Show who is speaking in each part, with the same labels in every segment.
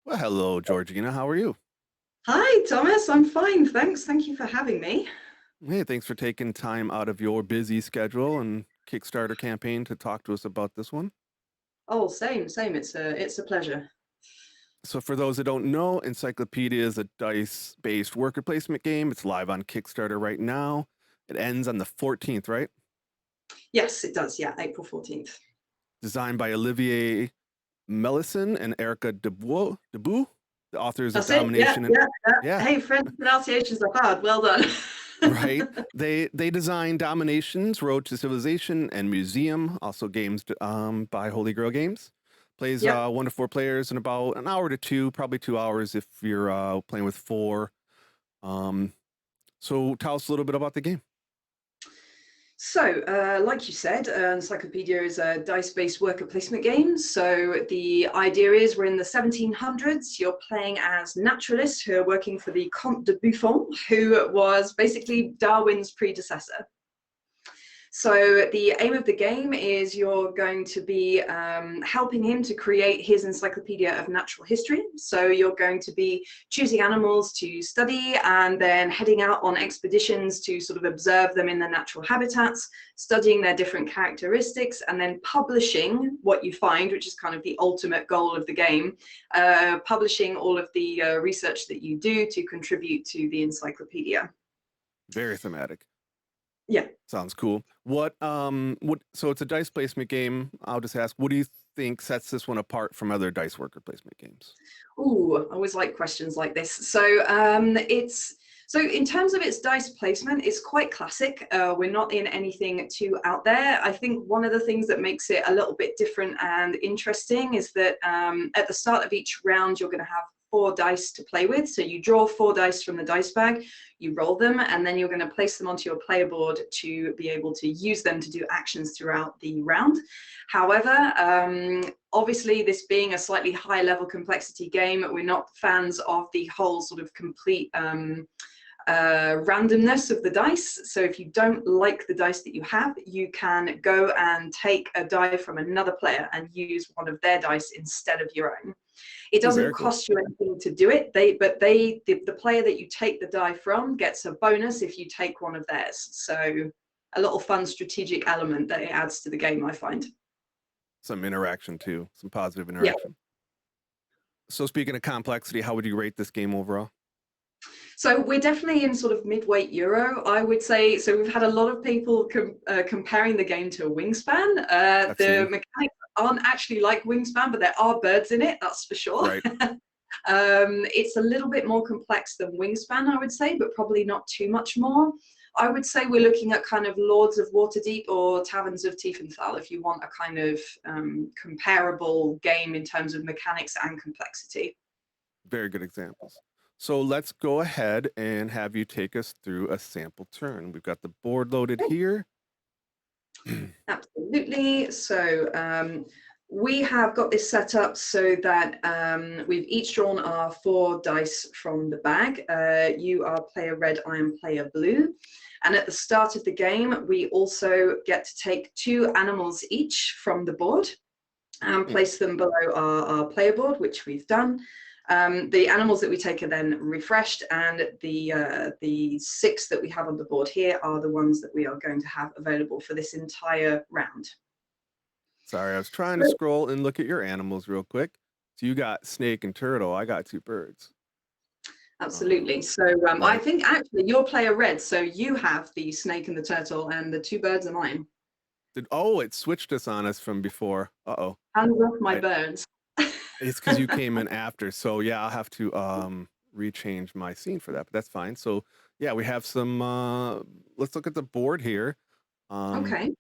Speaker 1: Well, hello, Georgina. How are you?
Speaker 2: Hi, Thomas. I'm fine, thanks. Thank you for having me.
Speaker 1: Hey, thanks for taking time out of your busy schedule and Kickstarter campaign to talk to us about this one.
Speaker 2: Oh, same. It's a pleasure.
Speaker 1: So, for those that don't know, Encyclopedia is a dice-based worker placement game. It's live on Kickstarter right now. It ends on the 14th, right?
Speaker 2: Yes, it does. Yeah, April 14th.
Speaker 1: Designed by Olivier Melison and Erica Dubus, the authors of
Speaker 2: That's it. Yeah,
Speaker 1: Domination and
Speaker 2: yeah, yeah.
Speaker 1: yeah,
Speaker 2: Hey, French pronunciations are hard. Well done.
Speaker 1: right. They designed Dominations, Road to Civilization, and Museum, also games by Holy Grail Games. Plays
Speaker 2: Yep.
Speaker 1: 1 to 4 players in about an hour to two, probably 2 hours if you're playing with four. Um, so tell us a little bit about the game.
Speaker 2: So, like you said, Encyclopedia is a dice-based worker placement game. So the idea is we're in the 1700s. You're playing as naturalists who are working for the Comte de Buffon, who was basically Darwin's predecessor. So the aim of the game is you're going to be helping him to create his Encyclopedia of Natural History. So you're going to be choosing animals to study and then heading out on expeditions to sort of observe them in their natural habitats, studying their different characteristics, and then publishing what you find, which is kind of the ultimate goal of the game, publishing all of the research that you do to contribute to the encyclopedia.
Speaker 1: Very thematic.
Speaker 2: Yeah.
Speaker 1: Sounds cool. So it's a dice placement game. I'll just ask, what do you think sets this one apart from other dice worker placement games?
Speaker 2: Ooh, I always like questions like this. So in terms of its dice placement, it's quite classic. We're not in anything too out there. I think one of the things that makes it a little bit different and interesting is that at the start of each round, you're going to have 4 dice to play with. So you draw 4 dice from the dice bag, you roll them, and then you're going to place them onto your player board to be able to use them to do actions throughout the round. However, obviously, this being a slightly high level complexity game, we're not fans of the whole sort of complete randomness of the dice. So if you don't like the dice that you have, you can go and take a die from another player and use one of their dice instead of your own. It
Speaker 1: Oh,
Speaker 2: doesn't
Speaker 1: very cool.
Speaker 2: cost you anything to do it. The player that you take the die from gets a bonus if you take one of theirs. So a little fun strategic element that it adds to the game, I find.
Speaker 1: Some interaction too, some positive
Speaker 2: Yeah.
Speaker 1: interaction. So speaking of complexity, how would you rate this game overall?
Speaker 2: So we're definitely in sort of mid-weight Euro, I would say. So we've had a lot of people comparing the game to a Wingspan.
Speaker 1: I've
Speaker 2: The
Speaker 1: seen,
Speaker 2: mechanics aren't actually like Wingspan, but there are birds in it, that's for sure.
Speaker 1: right?
Speaker 2: It's a little bit more complex than Wingspan, I would say, but probably not too much more. I would say we're looking at kind of Lords of Waterdeep or Taverns of Tiefenthal if you want a kind of comparable game in terms of mechanics and complexity.
Speaker 1: Very good examples. So let's go ahead and have you take us through a sample turn. We've got the board loaded here.
Speaker 2: Absolutely. So we have got this set up so that we've each drawn our 4 dice from the bag. You are player red, I am player blue. And at the start of the game, we also get to take 2 animals each from the board and place them below our player board, which we've done. The animals that we take are then refreshed, and the 6 that we have on the board here are the ones that we are going to have available for this entire round.
Speaker 1: Sorry, I was trying to scroll and look at your animals real quick. So you got snake and turtle. I got 2 birds.
Speaker 2: Absolutely. So I
Speaker 1: Right.
Speaker 2: think actually you're player red, so you have the snake and the turtle, and the 2 birds are mine.
Speaker 1: It switched us on us from before. Uh-oh.
Speaker 2: Hands off my
Speaker 1: I
Speaker 2: birds.
Speaker 1: It's because you came in after. So yeah, I'll have to rechange my scene for that, but that's fine. So yeah, we have some let's look at the board here. Um
Speaker 2: Okay.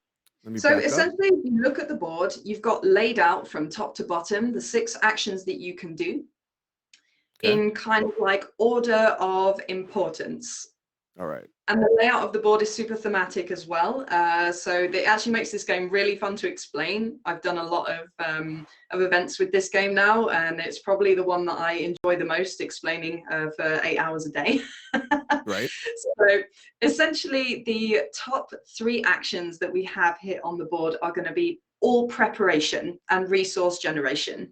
Speaker 1: Let me
Speaker 2: So
Speaker 1: back up.
Speaker 2: essentially, if you look at the board, you've got laid out from top to bottom the 6 actions that you can do
Speaker 1: Okay.
Speaker 2: in kind of like order of importance.
Speaker 1: All right.
Speaker 2: And the layout of the board is super thematic as well. So it actually makes this game really fun to explain. I've done a lot of events with this game now, and it's probably the one that I enjoy the most explaining for 8 hours a day.
Speaker 1: Right.
Speaker 2: So essentially, the top 3 actions that we have here on the board are going to be all preparation and resource generation.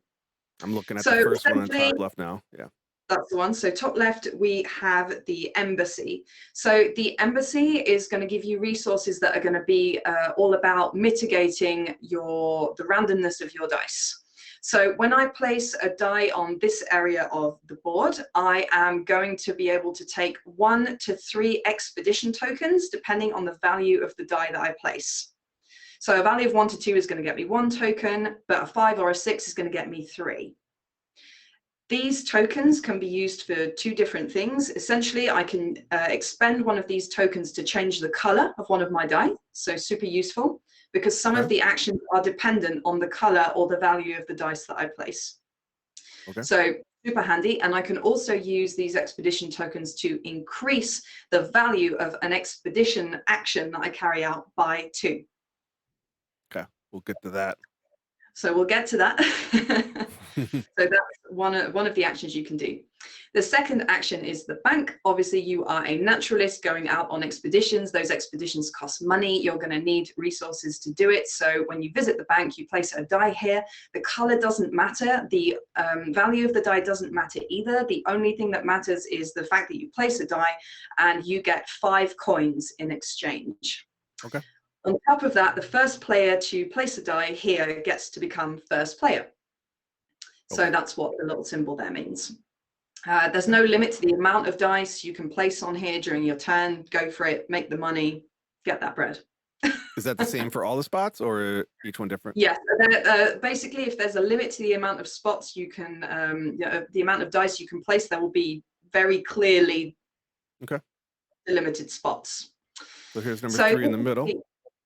Speaker 1: I'm looking at the
Speaker 2: So
Speaker 1: first one on
Speaker 2: essentially,
Speaker 1: top left now. Yeah.
Speaker 2: that's the one. So top left, we have the embassy. So the embassy is going to give you resources that are going to be all about mitigating the randomness of your dice. So when I place a die on this area of the board, I am going to be able to take 1 to 3 expedition tokens, depending on the value of the die that I place. So a value of 1 to 2 is going to get me 1 token, but a 5 or a 6 is going to get me 3. These tokens can be used for 2 different things. Essentially, I can expend one of these tokens to change the color of one of my die. So super useful, because some of
Speaker 1: Okay.
Speaker 2: the actions are dependent on the color or the value of the dice that I place.
Speaker 1: Okay.
Speaker 2: So super handy. And I can also use these expedition tokens to increase the value of an expedition action that I carry out by 2.
Speaker 1: Okay. We'll get to that.
Speaker 2: So we'll get to that. So that's one of the actions you can do. The second action is the bank. Obviously, you are a naturalist going out on expeditions. Those expeditions cost money. You're going to need resources to do it. So when you visit the bank, you place a die here. The color doesn't matter. The value of the die doesn't matter either. The only thing that matters is the fact that you place a die and you get 5 coins in exchange.
Speaker 1: Okay.
Speaker 2: On top of that, the first player to place a die here gets to become first player. So that's what the little symbol there means. There's no limit to the amount of dice you can place on here during your turn. Go for it, make the money, get that bread.
Speaker 1: Is that the same for all the spots, or each one different?
Speaker 2: Yes. Basically, if there's a limit to the amount of spots you can, the amount of dice you can place, there will be very clearly delimited spots.
Speaker 1: So here's number 3 in the middle.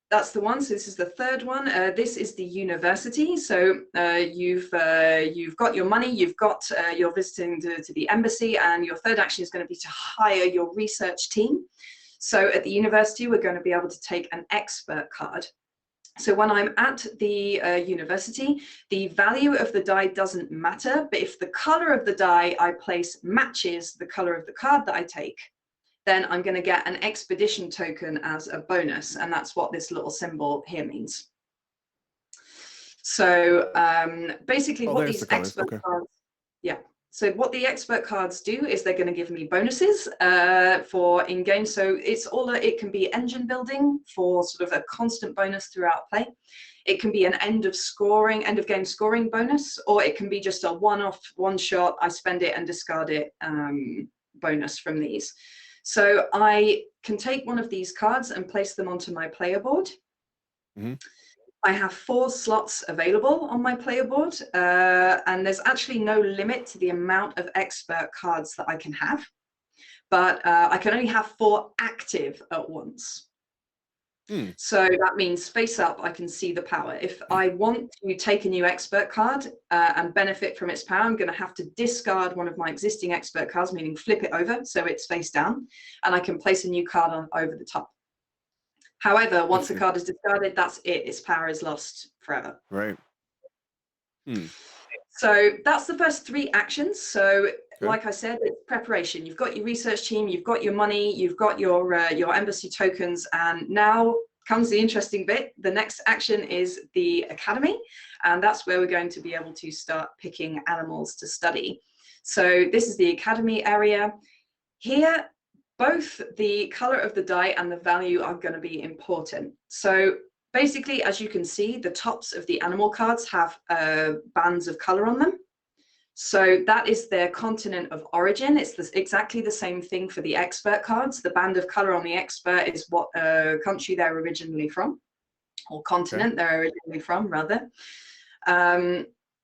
Speaker 2: That's the one. So this is the third one. This is the university. So you've got your money. You're visiting to the embassy, and your third action is going to be to hire your research team. So at the university, we're going to be able to take an expert card. So when I'm at the university, the value of the die doesn't matter, but if the color of the die I place matches the color of the card that I take, then I'm going to get an expedition token as a bonus, and that's what this little symbol here means. So basically, what these expert cards, so what the expert cards do is they're going to give me bonuses for in-game. So it can be engine building for sort of a constant bonus throughout play. It can be an end of game scoring bonus, or it can be just a one-off, one-shot, I spend it and discard it bonus from these. So I can take one of these cards and place them onto my player board.
Speaker 1: Mm-hmm.
Speaker 2: I have 4 slots available on my player board, and there's actually no limit to the amount of expert cards that I can have, but I can only have 4 active at once. So that means face up, I can see the power. If I want to take a new expert card and benefit from its power, I'm going to have to discard one of my existing expert cards, meaning flip it over so it's face down, and I can place a new card on over the top. However, once the card is discarded, that's it. Its power is lost forever.
Speaker 1: Right.
Speaker 2: So that's the first 3 actions. So like I said, it's preparation. You've got your research team, you've got your money, you've got your embassy tokens, and now comes the interesting bit. The next action is the academy, and that's where we're going to be able to start picking animals to study. So this is the academy area. Here, both the color of the die and the value are going to be important. So basically, as you can see, the tops of the animal cards have bands of color on them. So that is their continent of origin. It's exactly the same thing for the expert cards. The band of color on the expert is what country they're originally from, or continent they're originally from, rather.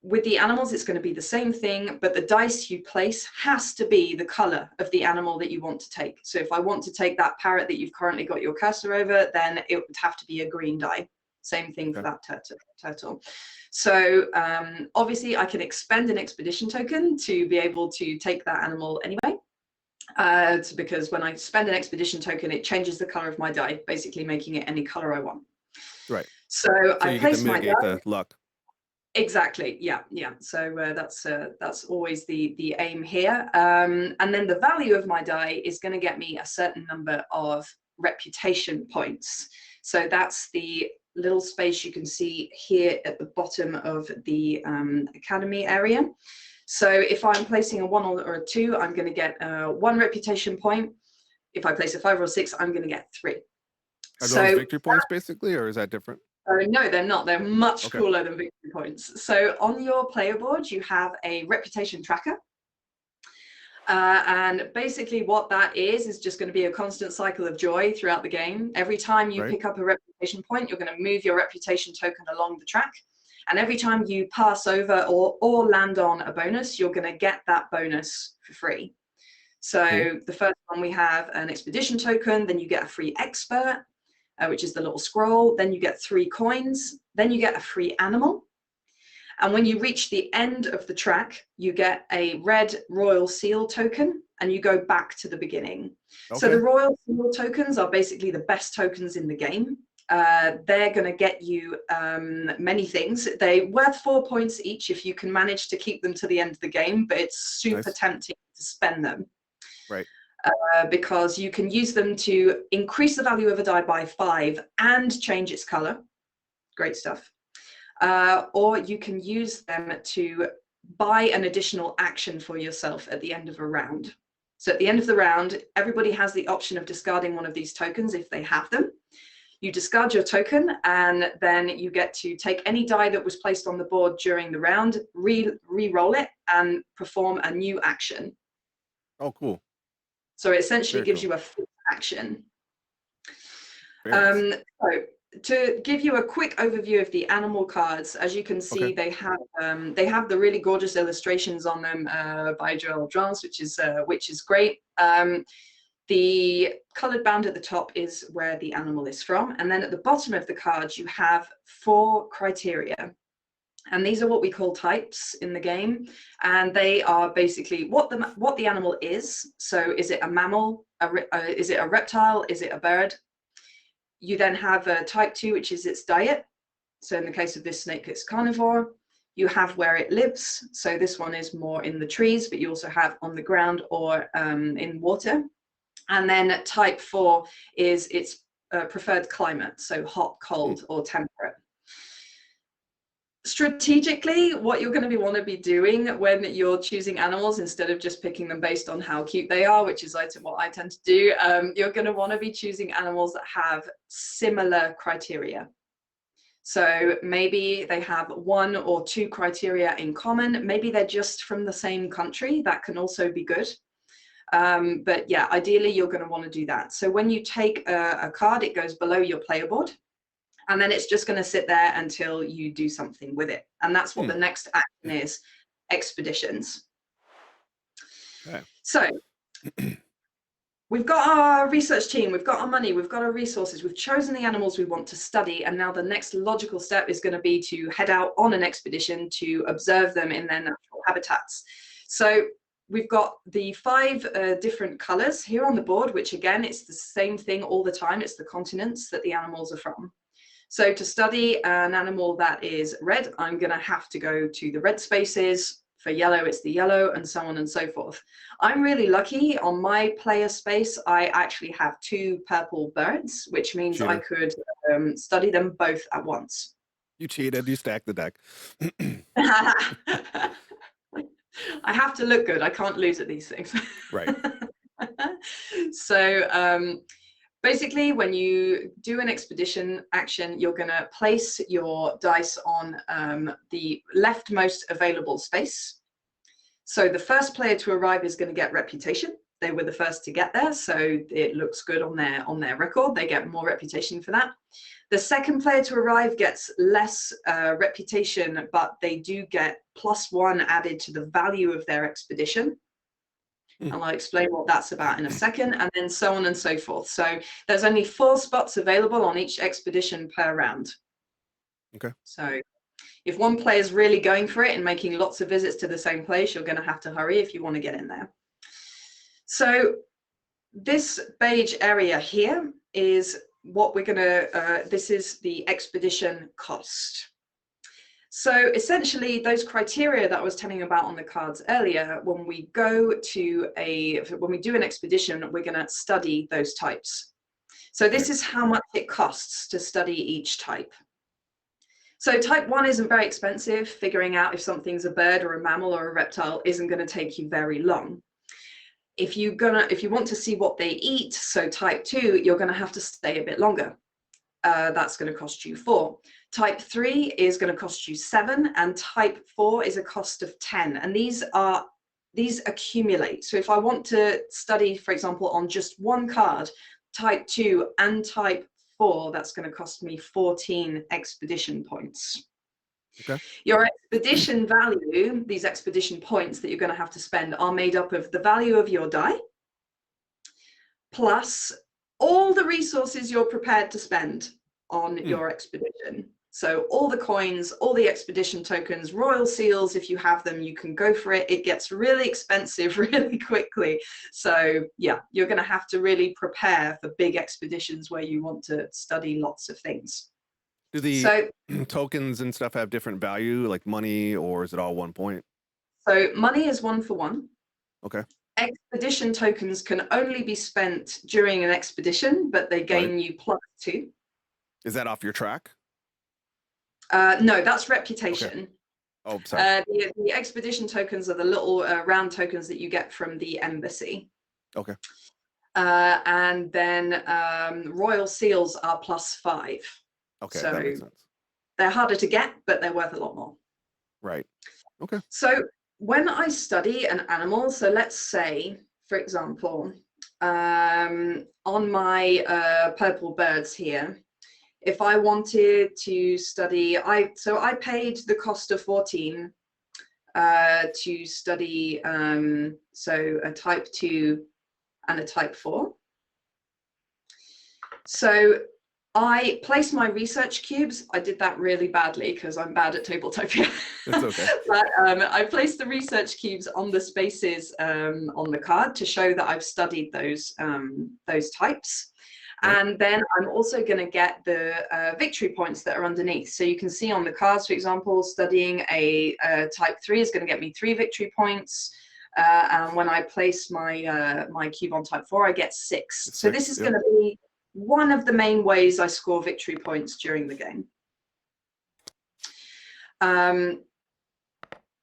Speaker 2: With the animals, it's going to be the same thing, but the dice you place has to be the color of the animal that you want to take. So if I want to take that parrot that you've currently got your cursor over, then it would have to be a green die. Same thing for that turtle. So obviously I can expend an expedition token to be able to take that animal anyway. Because when I spend an expedition token, it changes the color of my die, basically making it any color I want.
Speaker 1: Right.
Speaker 2: So I place my die.
Speaker 1: The luck.
Speaker 2: Exactly. Yeah. So that's always the aim here. And then the value of my die is going to get me a certain number of reputation points. So that's the little space you can see here at the bottom of the academy area. So if I'm placing a 1 or a 2, I'm going to get 1 reputation point. If I place a 5 or a 6, I'm going to get 3.
Speaker 1: Are those victory points basically, or is that different?
Speaker 2: No, they're not. They're much
Speaker 1: Okay.
Speaker 2: cooler than victory points. So on your player board, you have a reputation tracker. And basically what that is just going to be a constant cycle of joy throughout the game. Every time you pick up a reputation point, you're going to move your reputation token along the track. And every time you pass over or land on a bonus, you're going to get that bonus for free. So the first one, we have an expedition token, then you get a free expert, which is the little scroll. Then you get 3 coins. Then you get a free animal. And when you reach the end of the track, you get a red royal seal token, and you go back to the beginning. So the royal seal tokens are basically the best tokens in the game. They're going to get you many things. They're worth 4 points each if you can manage to keep them to the end of the game, but it's super tempting to spend them.
Speaker 1: Right.
Speaker 2: Because you can use them to increase the value of a die by 5 and change its color. Great stuff. Or you can use them to buy an additional action for yourself at the end of a round. So at the end of the round, everybody has the option of discarding one of these tokens if they have them. You discard your token, and then you get to take any die that was placed on the board during the round, re-roll it, and perform a new action.
Speaker 1: Oh, cool.
Speaker 2: So it essentially gives you a full action.
Speaker 1: Nice.
Speaker 2: So to give you a quick overview of the animal cards, as you can see, they have the really gorgeous illustrations on them by Joel Drance, which is great. The colored band at the top is where the animal is from, and then at the bottom of the cards you have 4 criteria. And these are what we call types in the game, and they are basically what the animal is. So is it a mammal? Is it a reptile? Is it a bird? You then have a type 2, which is its diet. So in the case of this snake, it's carnivore. You have where it lives. So this one is more in the trees, but you also have on the ground or in water. And then type 4 is its preferred climate, so hot, cold, or temperate. Strategically, what you're going to want to be doing when you're choosing animals, instead of just picking them based on how cute they are, which is what I tend to do, you're going to want to be choosing animals that have similar criteria. So maybe they have 1 or 2 criteria in common. Maybe they're just from the same country. That can also be good. But yeah, ideally, you're going to want to do that. So when you take a card, it goes below your player board. And then it's just going to sit there until you do something with it. And that's what the next action is, expeditions.
Speaker 1: Okay.
Speaker 2: So we've got our research team, we've got our money, we've got our resources, we've chosen the animals we want to study. And now the next logical step is going to be to head out on an expedition to observe them in their natural habitats. So we've got the 5 different colors here on the board, which again, it's the same thing all the time. It's the continents that the animals are from. So to study an animal that is red, I'm going to have to go to the red spaces. For yellow, it's the yellow, and so on and so forth. I'm really lucky. On my player space, I actually have 2 purple birds, which means I could study them both at once.
Speaker 1: You cheated. You stacked the deck.
Speaker 2: I have to look good. I can't lose at these things.
Speaker 1: Right.
Speaker 2: So basically, when you do an expedition action, you're going to place your dice on the leftmost available space. So the first player to arrive is going to get reputation. They were the first to get there, so it looks good on their record. They get more reputation for that. The second player to arrive gets less reputation, but they do get +1 added to the value of their expedition. And I'll explain what that's about in a second, and then so on and so forth. So there's only 4 spots available on each expedition per round.
Speaker 1: Okay.
Speaker 2: So if one player is really going for it and making lots of visits to the same place, you're going to have to hurry if you want to get in there. So this beige area here is what we're going to, this is the expedition cost. So essentially, those criteria that I was telling you about on the cards earlier, when we do an expedition, we're going to study those types. So this
Speaker 1: Right.
Speaker 2: is how much it costs to study each type. So type 1 isn't very expensive. Figuring out if something's a bird or a mammal or a reptile isn't going to take you very long. If you want to see what they eat, so type 2, you're going to have to stay a bit longer. That's going to cost you 4. Type 3 is going to cost you 7, and type 4 is a cost of 10. And these accumulate. So if I want to study, for example, on just one card, type 2 and type 4, that's going to cost me 14 expedition points.
Speaker 1: Okay.
Speaker 2: Your expedition value, these expedition points that you're going to have to spend, are made up of the value of your die plus all the resources you're prepared to spend on your expedition. So all the coins, all the expedition tokens, royal seals, if you have them, you can go for it. It gets really expensive really quickly. So yeah, you're going to have to really prepare for big expeditions where you want to study lots of things.
Speaker 1: Do the
Speaker 2: So
Speaker 1: tokens and stuff have different value, like money, or is it all 1 point?
Speaker 2: So money is 1 for 1.
Speaker 1: Okay.
Speaker 2: Expedition tokens can only be spent during an expedition, but they gain you +2.
Speaker 1: Is that off your track?
Speaker 2: No, that's reputation.
Speaker 1: Okay. Oh, sorry.
Speaker 2: The expedition tokens are the little round tokens that you get from the embassy.
Speaker 1: Okay.
Speaker 2: And then royal seals are +5.
Speaker 1: Okay,
Speaker 2: so
Speaker 1: that makes sense.
Speaker 2: They're harder to get, but they're worth a lot more.
Speaker 1: Right. Okay.
Speaker 2: So when I study an animal, so let's say, for example, on my purple birds here, if I wanted to study, I paid the cost of 14 to study, so a type 2 and a type 4. So I placed my research cubes. I did that really badly because I'm bad at Tabletopia.
Speaker 1: It's okay.
Speaker 2: But I placed the research cubes on the spaces on the card to show that I've studied those types.
Speaker 1: Right.
Speaker 2: And then I'm also going to get the victory points that are underneath. So you can see on the cards, for example, studying a type 3 is going to get me 3 victory points. And when I place my my cube on type 4, I get 6. So this is going to be one of the main ways I score victory points during the game.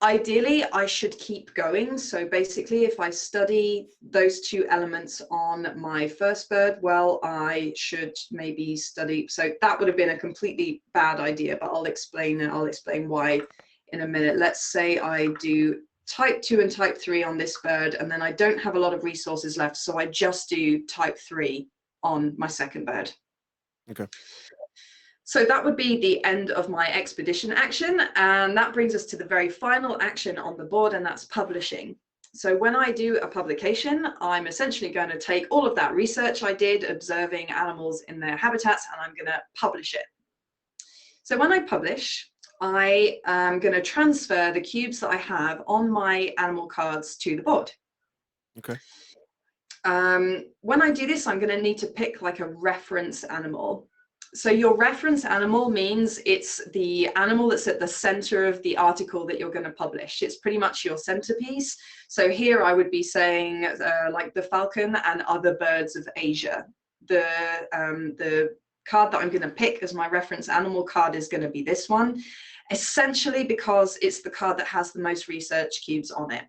Speaker 2: Ideally, I should keep going. So basically, if I study those 2 elements on my first bird, well, I should maybe study. So that would have been a completely bad idea, but I'll explain why in a minute. Let's say I do type 2 and type 3 on this bird, and then I don't have a lot of resources left, so I just do type 3 on my second bird.
Speaker 1: Okay.
Speaker 2: So that would be the end of my expedition action, and that brings us to the very final action on the board, and that's publishing. So when I do a publication, I'm essentially going to take all of that research I did observing animals in their habitats, and I'm going to publish it. So when I publish, I am going to transfer the cubes that I have on my animal cards to the board.
Speaker 1: Okay.
Speaker 2: When I do this, I'm going to need to pick like a reference animal. So your reference animal means it's the animal that's at the center of the article that you're going to publish. It's pretty much your centerpiece. So here I would be saying like the falcon and other birds of Asia. The card that I'm going to pick as my reference animal card is going to be this one, essentially because it's the card that has the most research cubes on it.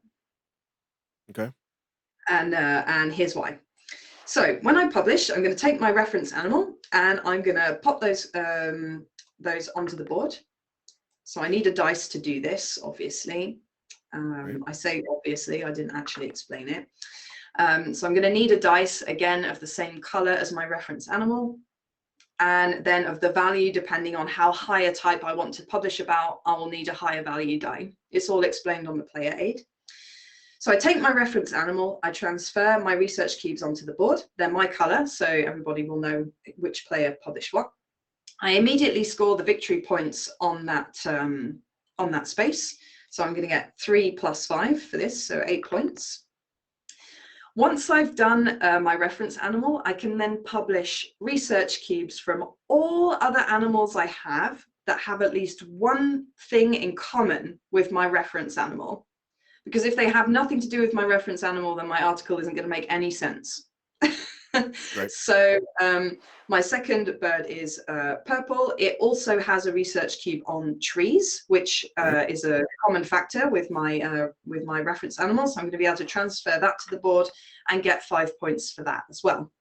Speaker 1: Okay.
Speaker 2: And here's why. So when I publish, I'm going to take my reference animal and I'm going to pop those onto the board. So I need a dice to do this, obviously. I say obviously, I didn't actually explain it. So I'm going to need a dice, again, of the same color as my reference animal. And then of the value, depending on how high a type I want to publish about, I will need a higher value die. It's all explained on the player aid. So I take my reference animal, I transfer my research cubes onto the board. They're my color, so everybody will know which player published what. I immediately score the victory points on that space. So I'm going to get 3 + 5 for this, so 8 points. Once I've done my reference animal, I can then publish research cubes from all other animals I have that have at least one thing in common with my reference animal. Because if they have nothing to do with my reference animal, then my article isn't going to make any sense.
Speaker 1: Right.
Speaker 2: So my second bird is purple. It also has a research cube on trees, which
Speaker 1: Right.
Speaker 2: is a common factor with my reference animals. So I'm going to be able to transfer that to the board and get 5 points for that as well.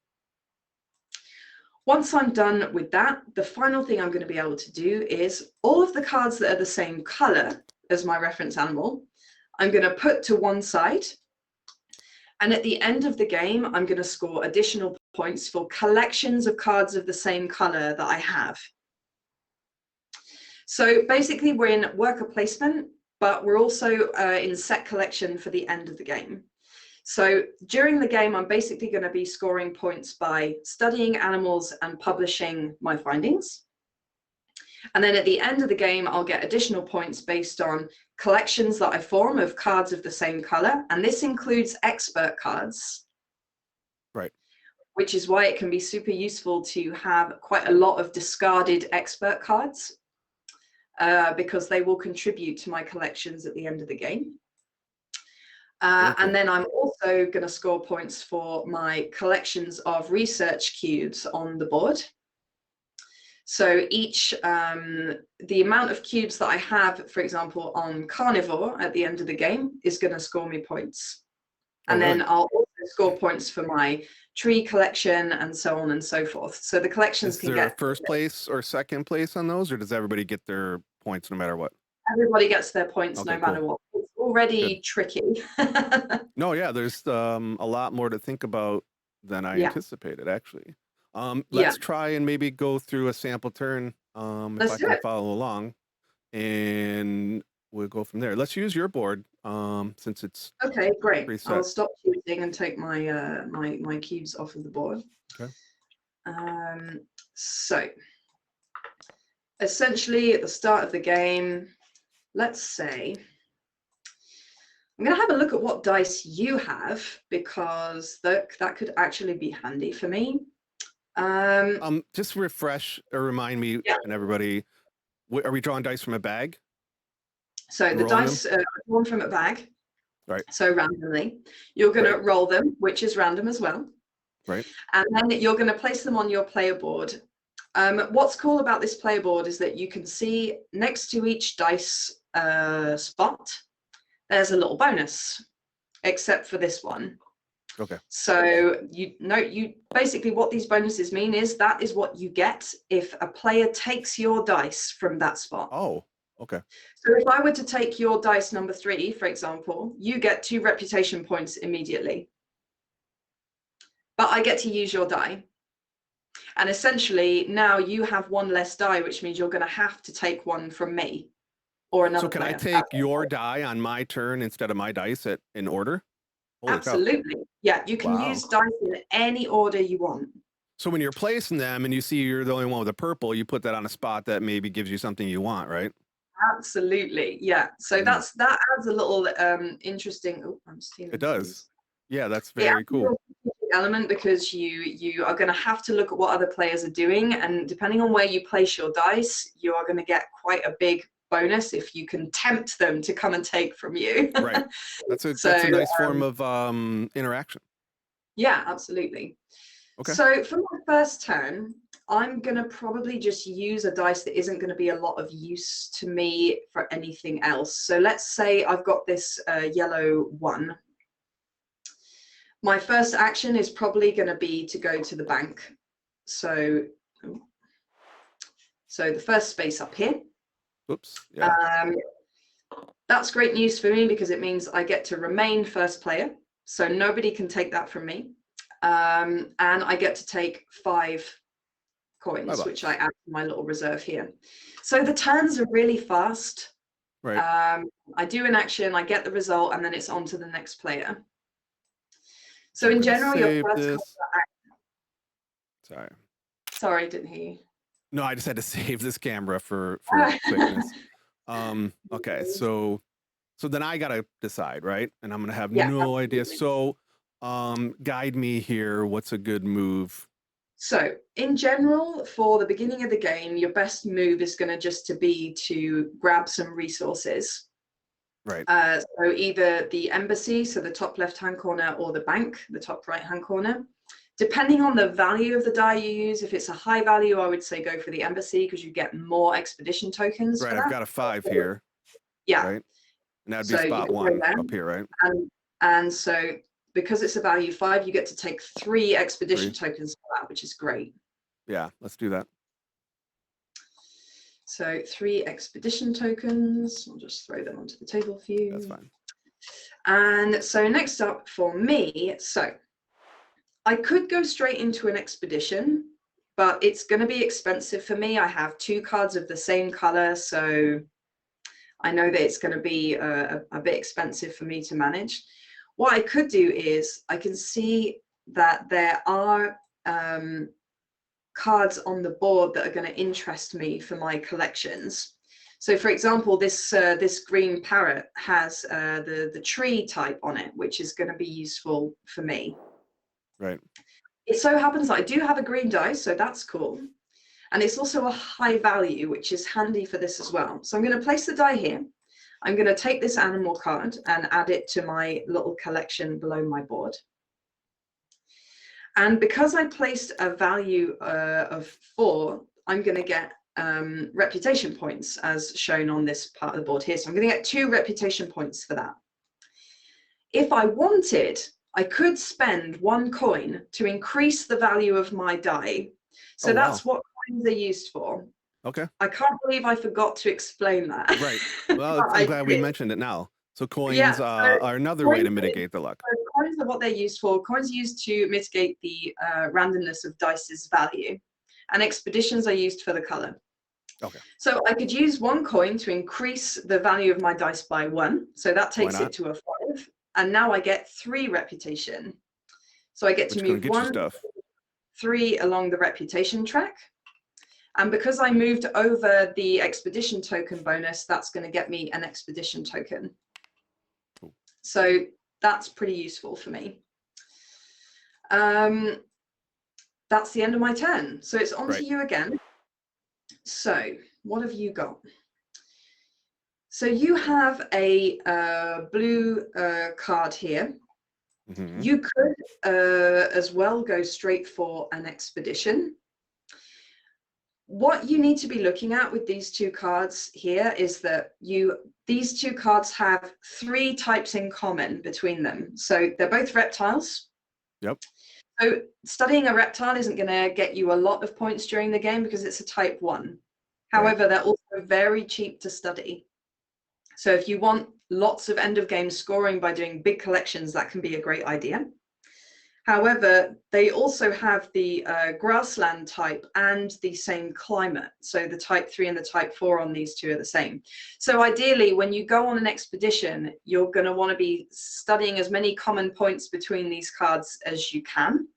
Speaker 2: Once I'm done with that, the final thing I'm going to be able to do is all of the cards that are the same color as my reference animal, I'm going to put to one side. And at the end of the game, I'm going to score additional points for collections of cards of the same color that I have. So basically, we're in worker placement, but we're also in set collection for the end of the game. So during the game, I'm basically going to be scoring points by studying animals and publishing my findings. And then at the end of the game, I'll get additional points based on collections that I form of cards of the same color. And this includes expert cards.
Speaker 1: Right.
Speaker 2: Which is why it can be super useful to have quite a lot of discarded expert cards because they will contribute to my collections at the end of the game.
Speaker 1: Cool.
Speaker 2: And then I'm also going to score points for my collections of research cubes on the board. So each, the amount of cubes that I have, for example, on carnivore at the end of the game is going to score me points. And
Speaker 1: really?
Speaker 2: then I'll also score points for my tree collection and so on and so forth. So the collections
Speaker 1: Is
Speaker 2: can
Speaker 1: there
Speaker 2: get
Speaker 1: first place or second place on those, or does everybody get their points no matter what?
Speaker 2: everybody gets their points
Speaker 1: Okay,
Speaker 2: no matter
Speaker 1: cool.
Speaker 2: what. It's already
Speaker 1: Good.
Speaker 2: tricky.
Speaker 1: No, yeah, there's a lot more to think about than I
Speaker 2: Yeah.
Speaker 1: anticipated, actually.
Speaker 2: Yeah.
Speaker 1: Let's try and maybe go through a sample turn if
Speaker 2: Let's
Speaker 1: I
Speaker 2: do
Speaker 1: can
Speaker 2: it.
Speaker 1: follow along, and we'll go from there. Let's use your board since it's
Speaker 2: Okay, great.
Speaker 1: preset.
Speaker 2: I'll stop choosing and take my my cubes off of the board.
Speaker 1: Okay.
Speaker 2: So essentially at the start of the game, let's say I'm going to have a look at what dice you have because that could actually be handy for me.
Speaker 1: Just refresh or remind me and everybody, are we drawing dice from a bag?
Speaker 2: So the dice are drawn from a bag.
Speaker 1: Right.
Speaker 2: So randomly, you're going to roll them, which is random as well.
Speaker 1: Right.
Speaker 2: And then you're going to place them on your player board. What's cool about this player board is that you can see next to each dice spot, there's a little bonus, except for this one.
Speaker 1: Okay.
Speaker 2: So you basically what these bonuses mean is that is what you get if a player takes your dice from that spot.
Speaker 1: Oh, okay.
Speaker 2: So if I were to take your dice number 3, for example, you get 2 reputation points immediately. But I get to use your die. And essentially now you have 1 less die, which means you're going to have to take one from me or another
Speaker 1: So can
Speaker 2: player.
Speaker 1: I take your die on my turn instead of my dice in order? Holy
Speaker 2: Absolutely.
Speaker 1: cow.
Speaker 2: Yeah, you can use dice in any order you want. So
Speaker 1: when you're placing them and you see you're the only one with a purple, you put that on a spot that maybe gives you something you want, right?
Speaker 2: Absolutely. Yeah. So that adds a little interesting. Oh, I'm stealing.
Speaker 1: It does. Yeah, that's very cool.
Speaker 2: Element because you are going to have to look at what other players are doing, and depending on where you place your dice, you are going to get quite a big bonus if you can tempt them to come and take from you.
Speaker 1: Right. That's a nice form of interaction.
Speaker 2: Yeah, absolutely. Okay. So for my first turn, I'm going to probably just use a dice that isn't going to be a lot of use to me for anything else. So let's say I've got this yellow 1. My first action is probably going to be to go to the bank. So the first space up here.
Speaker 1: Oops. Yeah.
Speaker 2: That's great news for me because it means I get to remain first player. So nobody can take that from me. And I get to take 5 coins, which I add to my little reserve here. So the turns are really fast. Right. I do an action, I get the result, and then it's on to the next player. So in general, your first Sorry, didn't hear you.
Speaker 1: No, I just had to save this camera for quickness. Okay, so then I gotta decide, right? And I'm gonna have no idea. So guide me here. What's a good move? So in general, for the beginning of the game, your best move is going to just be to grab some resources. Right. So either the embassy, so the top left-hand corner, or the bank, the top right-hand corner.
Speaker 2: Depending on the value of the die you use, if it's a high value, I would say go for the embassy because you get more expedition tokens
Speaker 1: Right,
Speaker 2: for
Speaker 1: I've
Speaker 2: that.
Speaker 1: got a 5 here,
Speaker 2: Yeah,
Speaker 1: right? And that'd be
Speaker 2: so you
Speaker 1: spot
Speaker 2: go in
Speaker 1: 1
Speaker 2: there,
Speaker 1: up here, right?
Speaker 2: and so because it's a value 5, you get to take 3 expedition
Speaker 1: 3.
Speaker 2: tokens for that, which is great.
Speaker 1: Yeah, let's do that.
Speaker 2: So 3 expedition tokens. I'll just throw them onto the table for you.
Speaker 1: That's fine.
Speaker 2: And so next up for me, so I could go straight into an expedition, but it's going to be expensive for me. I have 2 cards of the same color, so I know that it's going to be a bit expensive for me to manage. What I could do is I can see that there are cards on the board that are going to interest me for my collections. So, for example, this green parrot has the tree type on it, which is going to be useful for me.
Speaker 1: Right.
Speaker 2: It so happens that I do have a green dice, so that's cool. And it's also a high value, which is handy for this as well. So I'm going to place the die here. I'm going to take this animal card and add it to my little collection below my board. And because I placed a value of 4, I'm going to get reputation points as shown on this part of the board here. So I'm going to get 2 reputation points for that. If I wanted, I could spend 1 coin to increase the value of my die. So that's what coins are used for.
Speaker 1: Okay.
Speaker 2: I can't believe I forgot to explain that.
Speaker 1: Right. Well, I'm glad we mentioned it now. So coins are another way to mitigate the luck.
Speaker 2: So coins are what they're used for. Coins are used to mitigate the randomness of dice's value. And expeditions are used for the color.
Speaker 1: Okay.
Speaker 2: So I could use 1 coin to increase the value of my dice by 1. So that takes it to a 5. And now I get 3 reputation. So I get to move 1, 3 along the reputation track. And because I moved over the expedition token bonus, that's going to get me an expedition token.
Speaker 1: Cool.
Speaker 2: So that's pretty useful for me. That's the end of my turn. So it's on to you again. So what have you got? So you have a blue card here. Mm-hmm. You could as well go straight for an expedition. What you need to be looking at with these 2 cards here is that these 2 cards have 3 types in common between them. So they're both reptiles.
Speaker 1: Yep.
Speaker 2: So studying a reptile isn't going to get you a lot of points during the game because it's a type 1. However, they're also very cheap to study. So if you want lots of end of game scoring by doing big collections, that can be a great idea. However, they also have the grassland type and the same climate. So the type 3 and the type 4 on these 2 are the same. So ideally, when you go on an expedition, you're going to want to be studying as many common points between these cards as you can.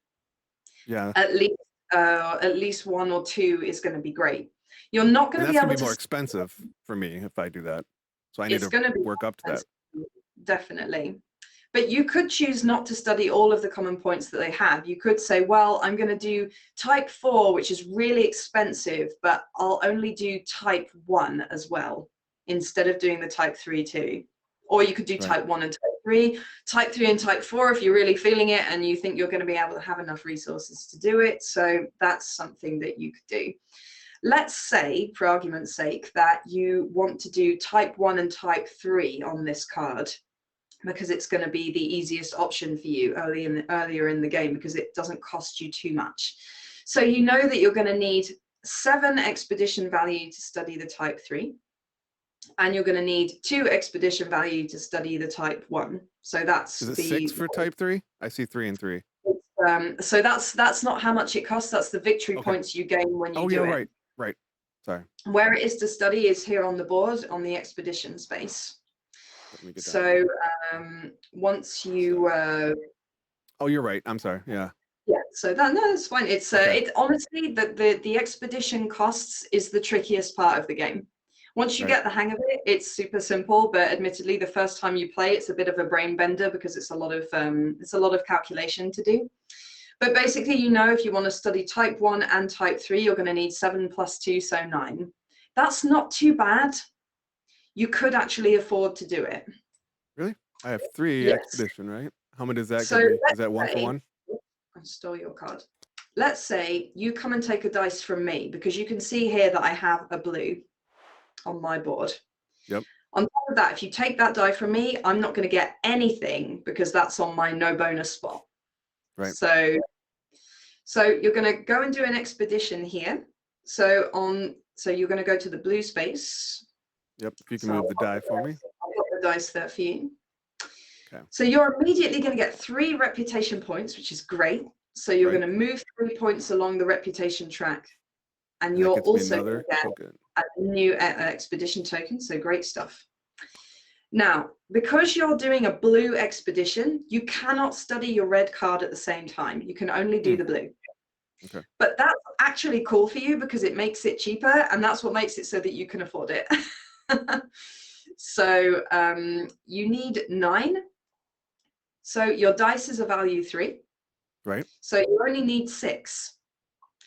Speaker 1: Yeah.
Speaker 2: At least 1 or 2 is going to be great. You're not going to be able to.
Speaker 1: That's going to be more expensive for me if I do that. So I need to work up to that.
Speaker 2: Definitely. But you could choose not to study all of the common points that they have. You could say, well, I'm going to do type 4, which is really expensive, but I'll only do type 1 as well, instead of doing the type 3 too. Or you could do type 1 and type 3. Type 3 and type 4 if you're really feeling it and you think you're going to be able to have enough resources to do it. So that's something that you could do. Let's say, for argument's sake, that you want to do type 1 and type 3 on this card, because it's going to be the easiest option for you earlier in the game because it doesn't cost you too much. So you know that you're going to need 7 expedition value to study the type 3, and you're going to need 2 expedition value to study the type 1. So that's
Speaker 1: Is it 6 for type 3? I see 3 and 3.
Speaker 2: So that's not how much it costs. That's the victory points you gain when you do it.
Speaker 1: Right. Sorry.
Speaker 2: Where it is to study is here on the board on the expedition space. So once you
Speaker 1: oh, you're right. I'm sorry. Yeah.
Speaker 2: So that's fine. It's it honestly the expedition costs is the trickiest part of the game. Once you get the hang of it, it's super simple, but admittedly the first time you play it's a bit of a brain bender because it's a lot of calculation to do. But basically, if you want to study type 1 and type 3, you're going to need 7 plus 2, so 9. That's not too bad. You could actually afford to do it.
Speaker 1: Really? I have 3 expedition, right? How many does that give me? Is that 1 for 1?
Speaker 2: stole your card. Let's say you come and take a dice from me, because you can see here that I have a blue on my board.
Speaker 1: Yep.
Speaker 2: On top of that, if you take that die from me, I'm not going to get anything because that's on my no bonus spot.
Speaker 1: Right.
Speaker 2: So you're going to go and do an expedition here. So you're going to go to the blue space.
Speaker 1: Yep. If you can move the die for me.
Speaker 2: I've got the dice there for you.
Speaker 1: Okay.
Speaker 2: So you're immediately going to get 3 reputation points, which is great. So you're going to move 3 points along the reputation track. And you're also going to get a new expedition token. So great stuff. Now, because you're doing a blue expedition, you cannot study your red card at the same time. You can only do the blue.
Speaker 1: Okay.
Speaker 2: But that's actually cool for you because it makes it cheaper, and that's what makes it so that you can afford it. So you need 9. So your dice is a value 3.
Speaker 1: Right.
Speaker 2: So you only need 6.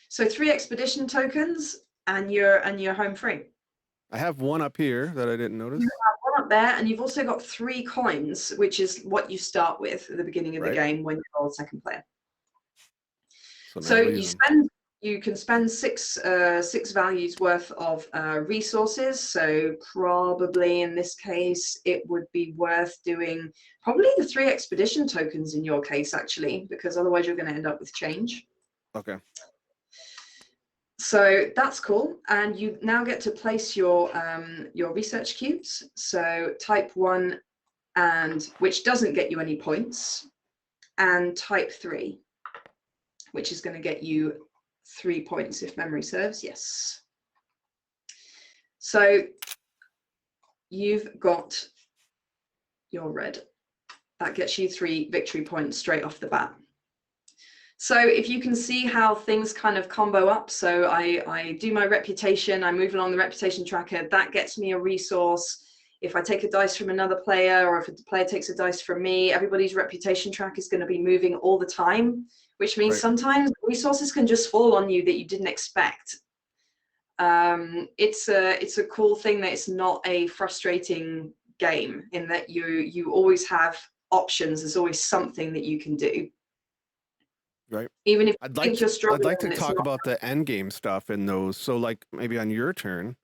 Speaker 2: So 3 expedition tokens, and you're home free.
Speaker 1: I have 1 up here that I didn't notice.
Speaker 2: You have 1 up there, and you've also got 3 coins, which is what you start with at the beginning of the game when you're second player. So you can spend 6 values worth of resources. So probably in this case, it would be worth doing probably the 3 expedition tokens in your case, actually, because otherwise you're going to end up with change.
Speaker 1: Okay.
Speaker 2: So that's cool, and you now get to place your research cubes. So type 1, and which doesn't get you any points, and type 3, which is going to get you 3 points if memory serves. Yes. So you've got your red. That gets you 3 victory points straight off the bat. So if you can see how things kind of combo up, so I do my reputation, I move along the reputation tracker, that gets me a resource. If I take a dice from another player, or if a player takes a dice from me, everybody's reputation track is going to be moving all the time, which means sometimes resources can just fall on you that you didn't expect. It's a cool thing that it's not a frustrating game, in that you always have options. There's always something that you can do.
Speaker 1: Right.
Speaker 2: Even if
Speaker 1: I'd like to talk about the end game stuff in those. So like maybe on your turn,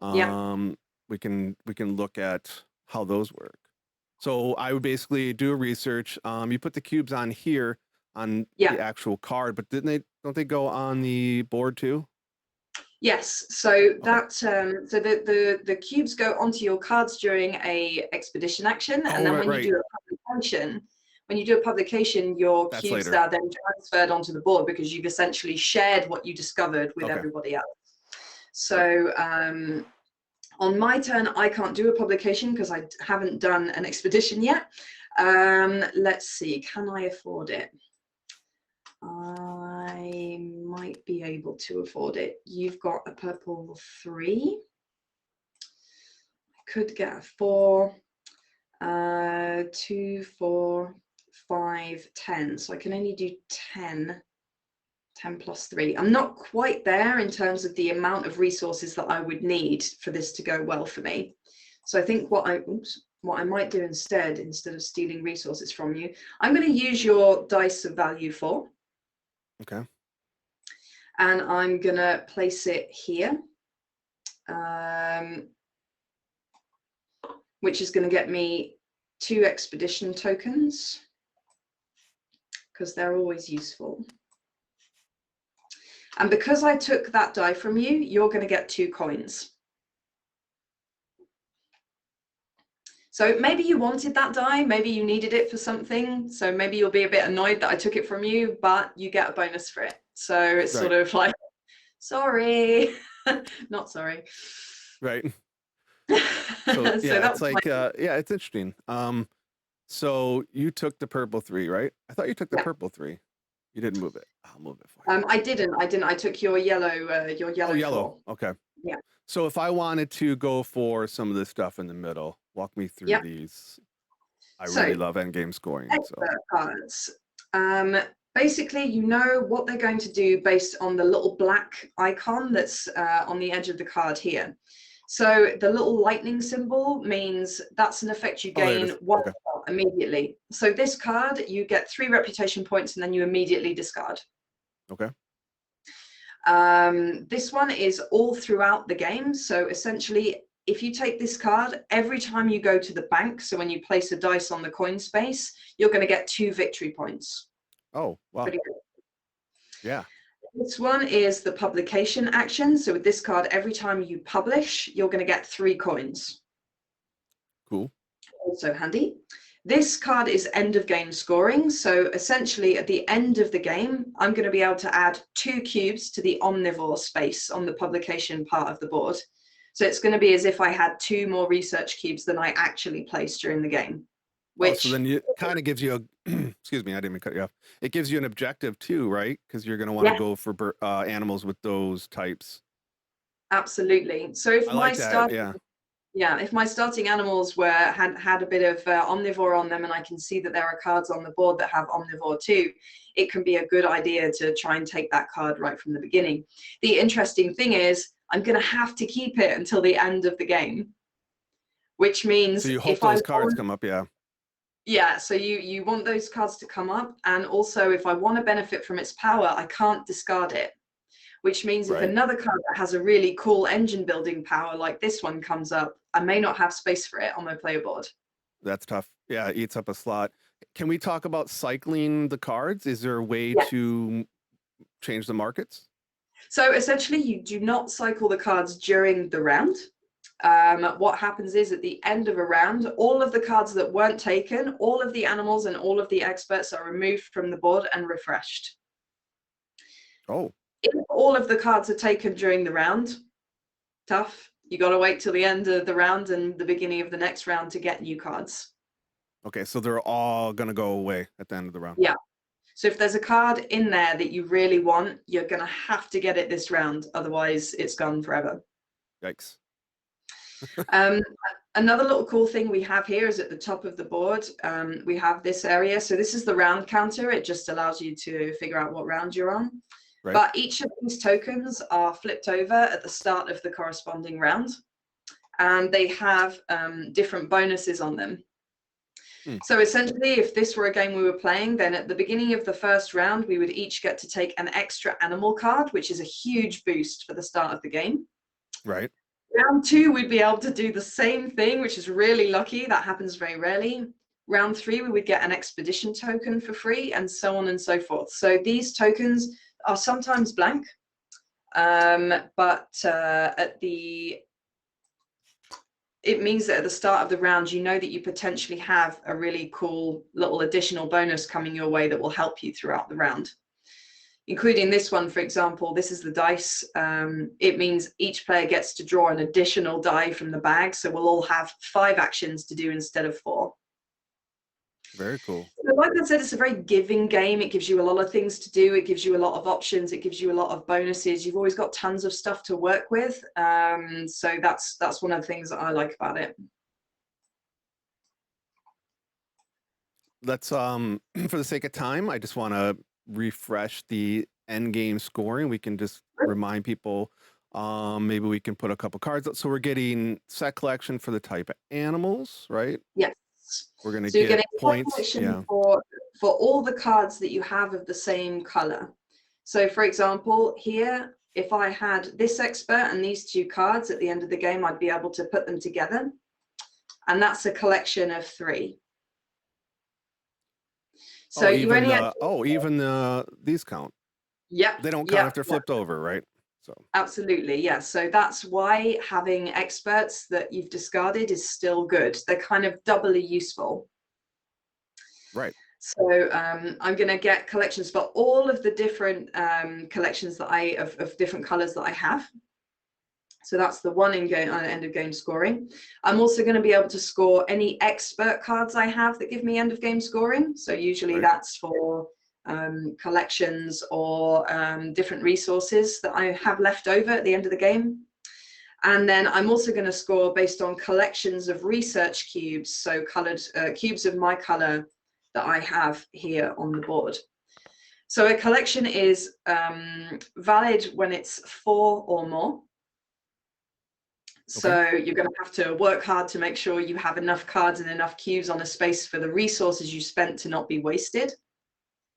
Speaker 1: we can look at how those work. So I would basically do a research. You put the cubes on here on the actual card, but don't they go on the board too? Yes. So that so the cubes go onto your cards during a expedition action, and then when you do a publication. When you do a publication, your cubes are then transferred onto the board because you've essentially shared what you discovered with everybody else. So on my turn, I can't do a publication because I haven't done an expedition yet. Let's see, can I afford it? I might be able to afford it. You've got a purple 3. I could get a 4, 2, 4, 5, 10. So I can only do 10 plus 3. I'm not quite there in terms of the amount of resources that I would need for this to go well for me. So I think what I might do instead of stealing resources from you, I'm going to use your dice of value 4. Okay. And I'm going to place it here, which is going to get me 2 expedition tokens, because they're always useful. And because I took that die from you, you're going to get 2 coins. So maybe you wanted that die, maybe you needed it for something, so maybe you'll be a bit annoyed that I took it from you, but you get a bonus for it. So it's sort of like, sorry, not sorry. Right. So yeah, it's like, yeah, it's interesting. So you took the purple 3, right? I thought you took the purple 3. You didn't move it. I'll move it for you. I didn't. I took your yellow. Oh, yellow. 4. Okay. Yeah. So if I wanted to go for some of this stuff in the middle, walk me through these. I really love endgame scoring. Expert cards. Basically, you know what they're going to do based on the little black icon that's on the edge of the card here.
Speaker 2: So the little lightning symbol means that's an effect you
Speaker 1: Oh, there it
Speaker 2: gain
Speaker 1: is.
Speaker 2: one
Speaker 1: Okay.
Speaker 2: shot immediately. So this card, you get 3 reputation points and then you immediately discard.
Speaker 1: Okay.
Speaker 2: This one is all throughout the game. So essentially, if you take this card, every time you go to the bank, so when you place a dice on the coin space, you're going to get 2 victory points.
Speaker 1: Oh, wow.
Speaker 2: Pretty good.
Speaker 1: Yeah.
Speaker 2: This one is the publication action. So with this card, every time you publish, you're going to get 3 coins.
Speaker 1: Cool.
Speaker 2: Also handy. This card is end of game scoring. So essentially at the end of the game, I'm going to be able to add 2 cubes to the omnivore space on the publication part of the board. So it's going to be as if I had 2 more research cubes than I actually placed during the game.
Speaker 1: Oh, so then it kind of gives you a, excuse me, I didn't mean to cut you off. It gives you an objective too, right? Because you're going to want to go for animals with those types.
Speaker 2: Absolutely. So if if my starting animals had a bit of omnivore on them, and I can see that there are cards on the board that have omnivore too, it can be a good idea to try and take that card right from the beginning. The interesting thing is I'm going to have to keep it until the end of the game, which means
Speaker 1: so you hope those cards come up.
Speaker 2: Yeah, so you want those cards to come up, and also if I want to benefit from its power, I can't discard it. Which means if another card that has a really cool engine building power like this one comes up, I may not have space for it on my player board.
Speaker 1: That's tough. Yeah, it eats up a slot. Can we talk about cycling the cards? Is there a way to change the markets?
Speaker 2: So essentially, you do not cycle the cards during the round. What happens is at the end of a round, all of the cards that weren't taken, all of the animals and all of the experts are removed from the board and refreshed.
Speaker 1: Oh.
Speaker 2: If all of the cards are taken during the round, tough. You got to wait till the end of the round and the beginning of the next round to get new cards.
Speaker 1: Okay, so they're all going to go away at the end of the round.
Speaker 2: Yeah. So if there's a card in there that you really want, you're going to have to get it this round. Otherwise, it's gone forever.
Speaker 1: Yikes.
Speaker 2: Another little cool thing we have here is at the top of the board, we have this area. So this is the round counter. It just allows you to figure out what round you're on. Right. But each of these tokens are flipped over at the start of the corresponding round, and they have different bonuses on them. So essentially, if this were a game we were playing, then at the beginning of the first round, we would each get to take an extra animal card, which is a huge boost for the start of the game.
Speaker 1: Right.
Speaker 2: Round 2, we'd be able to do the same thing, which is really lucky. That happens very rarely. Round 3, we would get an expedition token for free, and so on and so forth. So these tokens are sometimes blank, but it means that at the start of the round, you know that you potentially have a really cool little additional bonus coming your way that will help you throughout the round. Including this one, for example, this is the dice. It means each player gets to draw an additional die from the bag, so we'll all have 5 actions to do instead of 4.
Speaker 1: Very cool.
Speaker 2: So like I said, it's a very giving game. It gives you a lot of things to do. It gives you a lot of options. It gives you a lot of bonuses. You've always got tons of stuff to work with. So that's one of the things that I like about it.
Speaker 1: Let's for the sake of time, I just want to refresh the end game scoring. We can just remind people. Maybe we can put a couple cards up. So we're getting set collection for the type of animals, right?
Speaker 2: Yes.
Speaker 1: We're going to get points
Speaker 2: for all the cards that you have of the same color. So for example, here, if I had this expert and these 2 cards at the end of the game, I'd be able to put them together. And that's a collection of 3. So you only
Speaker 1: even these count.
Speaker 2: Yep.
Speaker 1: They don't count if they're flipped over, right? So
Speaker 2: absolutely, yes. So that's why having experts that you've discarded is still good. They're kind of doubly useful.
Speaker 1: Right.
Speaker 2: So I'm going to get collections for all of the different collections that of different colors that I have. So that's the one in game end of game scoring. I'm also going to be able to score any expert cards I have that give me end of game scoring. So usually that's for collections or different resources that I have left over at the end of the game. And then I'm also going to score based on collections of research cubes, so colored cubes of my color that I have here on the board. So a collection is valid when it's 4 or more.
Speaker 1: Okay.
Speaker 2: So you're going to have to work hard to make sure you have enough cards and enough cubes on a space for the resources you spent to not be wasted.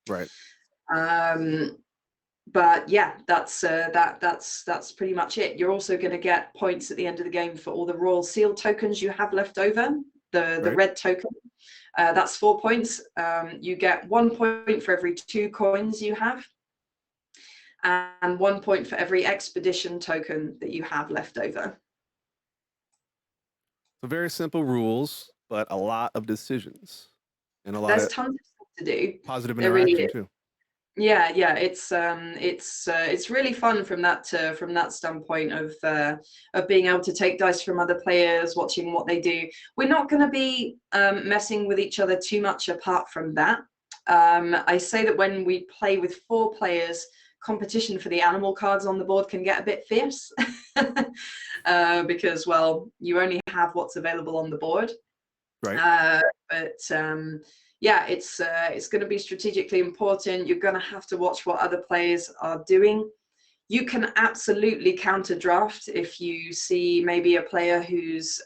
Speaker 1: Right.
Speaker 2: Um, but yeah, that's pretty much it. You're also going to get points at the end of the game for all the royal seal tokens you have left over. The
Speaker 1: Right.
Speaker 2: red token, that's 4 points. You get 1 point for every 2 coins you have, and 1 point for every expedition token that you have left over.
Speaker 1: So very simple rules, but a lot of decisions and a lot
Speaker 2: There's
Speaker 1: of
Speaker 2: tons of stuff to do.
Speaker 1: positive
Speaker 2: There really
Speaker 1: interaction
Speaker 2: is.
Speaker 1: too.
Speaker 2: Yeah, it's really fun from that standpoint of being able to take dice from other players, watching what they do. We're not going to be messing with each other too much apart from that. I say that when we play with 4 players, competition for the animal cards on the board can get a bit fierce because, well, you only have what's available on the board.
Speaker 1: Right.
Speaker 2: But yeah, it's going to be strategically important. You're going to have to watch what other players are doing. You can absolutely counter draft if you see maybe a player who's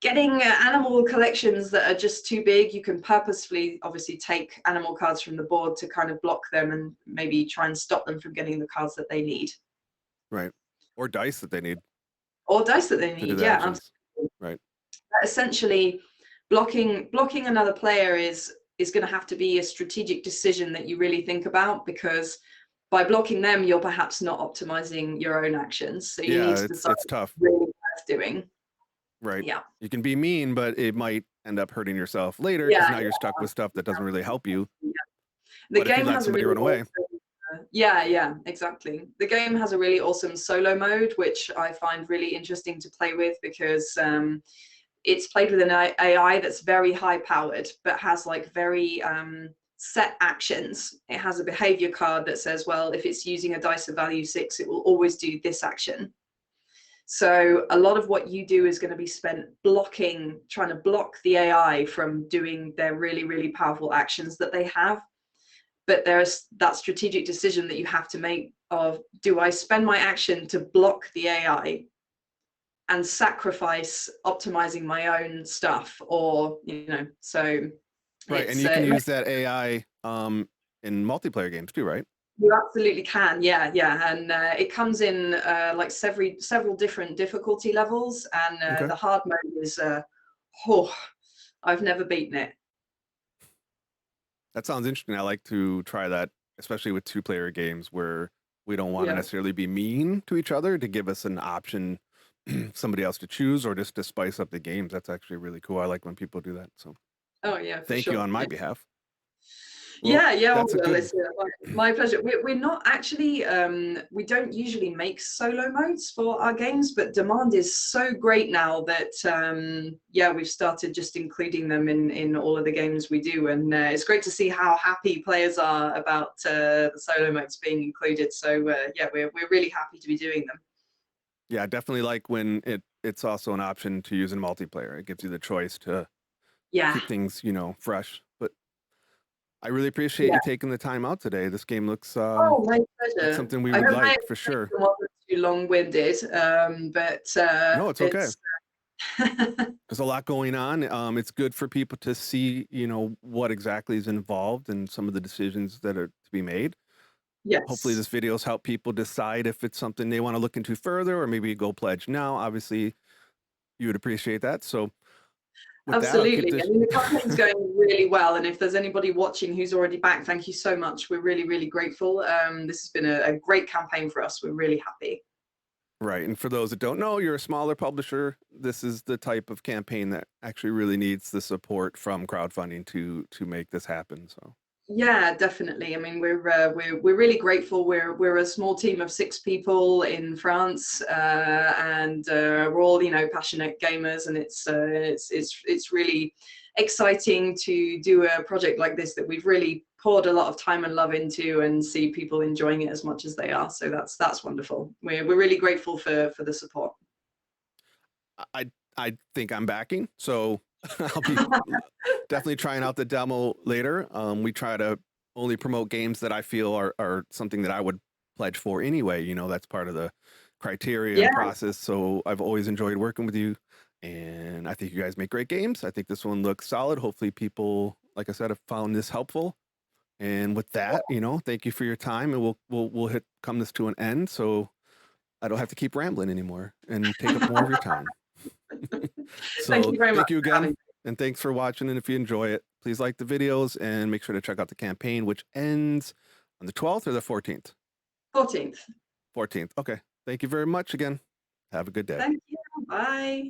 Speaker 2: getting animal collections that are just too big. You can purposefully, obviously, take animal cards from the board to kind of block them and maybe try and stop them from getting the cards that they need.
Speaker 1: Right. Or dice that they need
Speaker 2: Or dice that they
Speaker 1: to do
Speaker 2: need,
Speaker 1: the
Speaker 2: yeah,
Speaker 1: actions.
Speaker 2: absolutely.
Speaker 1: Right.
Speaker 2: Essentially, blocking another player is going to have to be a strategic decision that you really think about, because by blocking them, you're perhaps not optimizing your own actions. So you need
Speaker 1: Yeah,
Speaker 2: to decide
Speaker 1: it's tough.
Speaker 2: really worth doing.
Speaker 1: Right.
Speaker 2: Yeah.
Speaker 1: You can be mean, but it might end up hurting yourself later because
Speaker 2: Yeah.
Speaker 1: now you're stuck with stuff that doesn't really help you.
Speaker 2: Yeah. The
Speaker 1: But if you
Speaker 2: game
Speaker 1: let
Speaker 2: has a
Speaker 1: somebody
Speaker 2: really
Speaker 1: run away,
Speaker 2: awesome, yeah, exactly. The game has a really awesome solo mode, which I find really interesting to play with, because it's played with an AI that's very high powered, but has like very set actions. It has a behavior card that says, well, if it's using a dice of value 6, it will always do this action. So a lot of what you do is going to be spent trying to block the AI from doing their really, really powerful actions that they have. But there's that strategic decision that you have to make of, do I spend my action to block the AI and sacrifice optimizing my own stuff? Or, so
Speaker 1: right? And
Speaker 2: it's
Speaker 1: you can use that AI in multiplayer games too, right?
Speaker 2: you absolutely can, yeah, and it comes in like several different difficulty levels, and
Speaker 1: Okay.
Speaker 2: the hard mode is oh, I've never beaten it.
Speaker 1: That sounds interesting. I like to try that, especially with 2-player games where we don't want to
Speaker 2: Yeah.
Speaker 1: necessarily be mean to each other, to give us an option, somebody else to choose, or just to spice up the games. That's actually really cool. I like when people do that. So
Speaker 2: Oh yeah, for
Speaker 1: thank you
Speaker 2: sure.
Speaker 1: on my behalf. Well,
Speaker 2: Yeah,
Speaker 1: that's a
Speaker 2: well,
Speaker 1: good,
Speaker 2: it's my pleasure. We're not actually, we don't usually make solo modes for our games, but demand is so great now that, yeah, we've started just including them in all of the games we do. And it's great to see how happy players are about the solo modes being included. So yeah, we're really happy to be doing them.
Speaker 1: yeah, definitely like when it's also an option to use in multiplayer. It gives you the choice to
Speaker 2: Yeah,
Speaker 1: keep things, fresh. But I really appreciate
Speaker 2: yeah.
Speaker 1: you taking the time out today. This game looks
Speaker 2: Oh, my
Speaker 1: like
Speaker 2: pleasure.
Speaker 1: something we
Speaker 2: I
Speaker 1: would
Speaker 2: hope my
Speaker 1: like for
Speaker 2: explanation
Speaker 1: sure.
Speaker 2: wasn't too long-winded, but
Speaker 1: No, it's okay.
Speaker 2: it's
Speaker 1: There's a lot going on. It's good for people to see, what exactly is involved and some of the decisions that are to be made. Hopefully,
Speaker 2: yes.
Speaker 1: this videos help people decide if it's something they want to look into further, or maybe go pledge now. Obviously, you would appreciate that. So, with that, I'll keep
Speaker 2: Absolutely. I
Speaker 1: this.
Speaker 2: mean, the campaign's going really well, and if there's anybody watching who's already back, thank you so much. We're really, really grateful. This has been a great campaign for us. We're really happy.
Speaker 1: Right. And for those that don't know, you're a smaller publisher. This is the type of campaign that actually really needs the support from crowdfunding to make this happen. So
Speaker 2: Yeah, definitely. I mean, we're really grateful. We're a small team of 6 people in France, and we're all, passionate gamers, and it's really exciting to do a project like this that we've really poured a lot of time and love into, and see people enjoying it as much as they are. So that's wonderful. We're really grateful for the support.
Speaker 1: I think I'm backing. So I'll be definitely trying out the demo later. We try to only promote games that I feel are something that I would pledge for anyway. That's part of the criteria
Speaker 2: Yeah.
Speaker 1: and process. So I've always enjoyed working with you, and I think you guys make great games. I think this one looks solid. Hopefully people, like I said, have found this helpful. And with that, thank you for your time, and we'll come this to an end, so I don't have to keep rambling anymore and take up more of your time.
Speaker 2: Thank
Speaker 1: So
Speaker 2: you very much
Speaker 1: thank you
Speaker 2: for having
Speaker 1: again,
Speaker 2: me.
Speaker 1: and thanks for watching. And if you enjoy it, please like the videos and make sure to check out the campaign, which ends on the 12th or the 14th.
Speaker 2: 14th.
Speaker 1: 14th. Okay. Thank you very much again. Have a good day.
Speaker 2: Thank you. Bye.